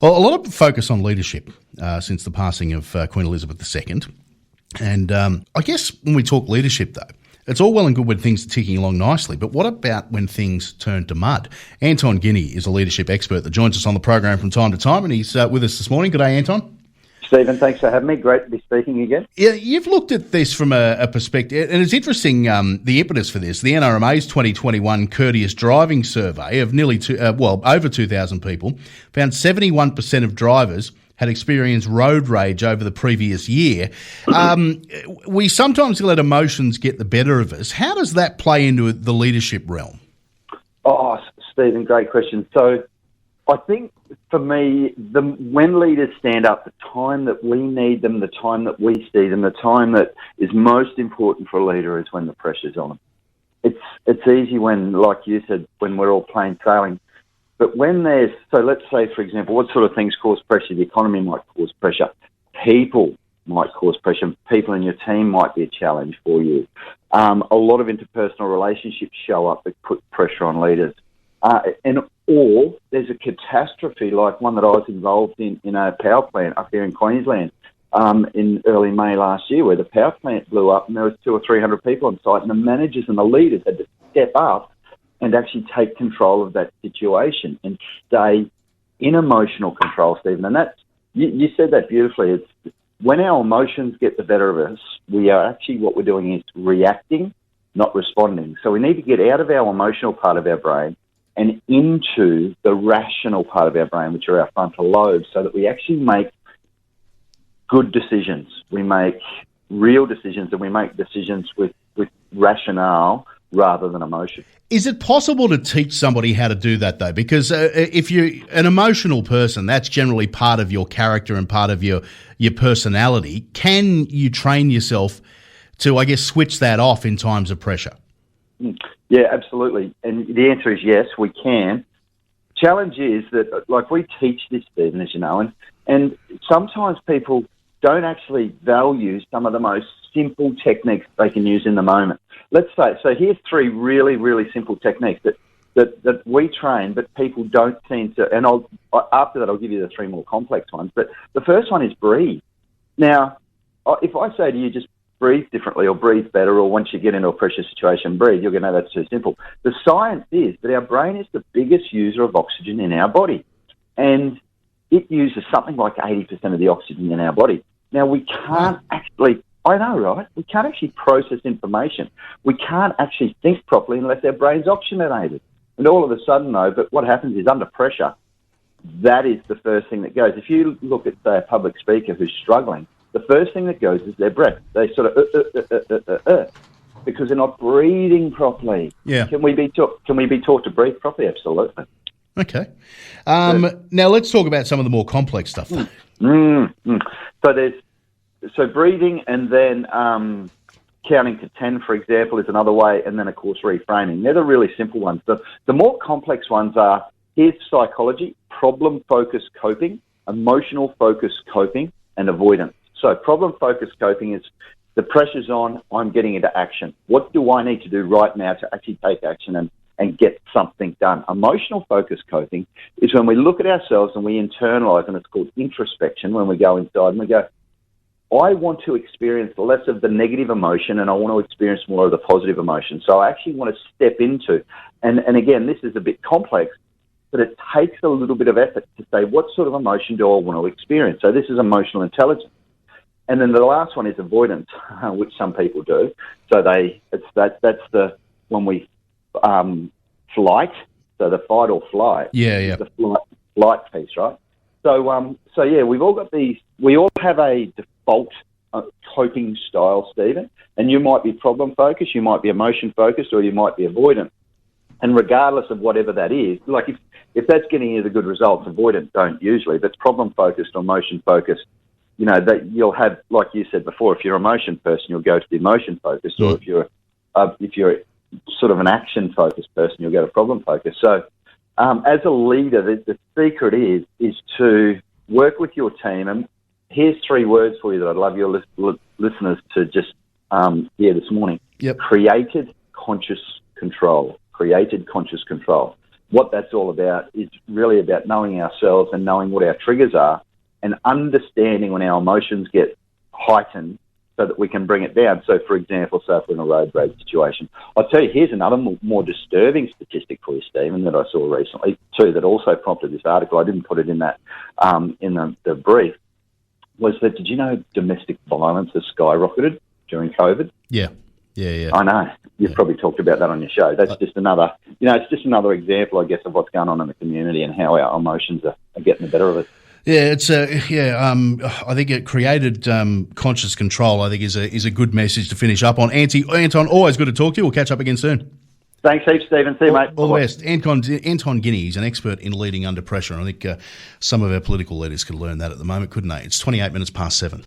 Well, a lot of focus on leadership since the passing of Queen Elizabeth II. And I guess when we talk leadership, though, it's all well and good when things are ticking along nicely, but what about when things turn to mud? Anton Guinea is a leadership expert that joins us on the program from time to time, and he's with us this morning. Good day, Anton. Stephen, thanks for having me. Great to be speaking again. Yeah, you've looked at this from a perspective, and it's interesting, the impetus for this. The NRMA's 2021 Courteous Driving Survey of nearly over 2,000 people found 71% of drivers had experienced road rage over the previous year. We sometimes let emotions get the better of us. How does that play into the leadership realm? Oh, Stephen, great question. So I think for me, when leaders stand up, the time that we need them, the time that we see them, the time that is most important for a leader is when the pressure's on them. It's easy when, like you said, when we're all plain sailing. But when so let's say, for example, what sort of things cause pressure? The economy might cause pressure. People might cause pressure. People in your team might be a challenge for you. A lot of interpersonal relationships show up that put pressure on leaders. Or there's a catastrophe like one that I was involved in a power plant up here in Queensland in early May last year, where the power plant blew up and there was 200 or 300 people on site, and the managers and the leaders had to step up and actually take control of that situation and stay in emotional control, Stephen. And that's, you said that beautifully. It's when our emotions get the better of us, what we're doing is reacting, not responding. So we need to get out of our emotional part of our brain and into the rational part of our brain, which are our frontal lobes, so that we actually make good decisions. We make real decisions, and we make decisions with rationale rather than emotion. Is it possible to teach somebody how to do that, though? Because if you're an emotional person, that's generally part of your character and part of your personality. Can you train yourself to, I guess, switch that off in times of pressure? Yeah, absolutely. And the answer is yes, we can. Challenge is that, like, we teach this, Stephen, as you know, and sometimes people don't actually value some of the most simple techniques they can use in the moment. Let's say, so here's three really, really simple techniques that we train, but people don't seem to, and after that I'll give you the three more complex ones. But the first one is breathe. Now, if I say to you just breathe differently or breathe better, or once you get into a pressure situation, breathe, you're going to know that's too simple. The science is that our brain is the biggest user of oxygen in our body, and it uses something like 80% of the oxygen in our body. Now, we can't actually, I know, right? We can't actually process information. We can't actually think properly unless our brain's oxygenated. And all of a sudden, though, but what happens is under pressure, that is the first thing that goes. If you look at, say, a public speaker who's struggling, the first thing that goes is their breath. They sort of, because they're not breathing properly. Yeah. Can we be taught to breathe properly? Absolutely. Okay. Now let's talk about some of the more complex stuff. So breathing, and then counting to 10, for example, is another way, and then, of course, reframing. They're the really simple ones. The more complex ones are, here's psychology, problem-focused coping, emotional-focused coping, and avoidance. So problem-focused coping is the pressure's on, I'm getting into action. What do I need to do right now to actually take action and get something done? Emotional-focused coping is when we look at ourselves and we internalise, and it's called introspection, when we go inside and we go, I want to experience less of the negative emotion and I want to experience more of the positive emotion. So I actually want to step into, and again, this is a bit complex, but it takes a little bit of effort to say, what sort of emotion do I want to experience? So this is emotional intelligence. And then the last one is avoidance, which some people do. So that's the when we flight, so the fight or flight. Yeah. The flight piece, right? So yeah, we've all got these. We all have a default coping style, Stephen. And you might be problem focused, you might be emotion focused, or you might be avoidant. And regardless of whatever that is, like if that's getting you the good results, avoidant don't usually. But problem focused or emotion focused, you know, that you'll have, like you said before, if you're an emotion person, you'll go to the emotion focused, or if you're sort of an action focused person, you'll go to problem focused. So as a leader, the secret is to work with your team. And here's three words for you that I'd love your listeners to just hear this morning. Yep. Created conscious control. Created conscious control. what that's all about is really about knowing ourselves and knowing what our triggers are and understanding when our emotions get heightened so that we can bring it down. So, for example, if we're in a road rage situation. I'll tell you, here's another more disturbing statistic for you, Stephen, that I saw recently, too, that also prompted this article. I didn't put it in that in the brief, was that, did you know domestic violence has skyrocketed during COVID? Yeah. I know. You've probably talked about that on your show. That's just another, it's just another example, I guess, of what's going on in the community and how our emotions are getting the better of us. Yeah, I think it created conscious control, I think, is a good message to finish up on. Anton, always good to talk to you. We'll catch up again soon. Thanks heaps, Stephen. See you, mate. All the best. Anton Guinea, he's an expert in leading under pressure. I think some of our political leaders could learn that at the moment, couldn't they? It's 28 minutes past 7.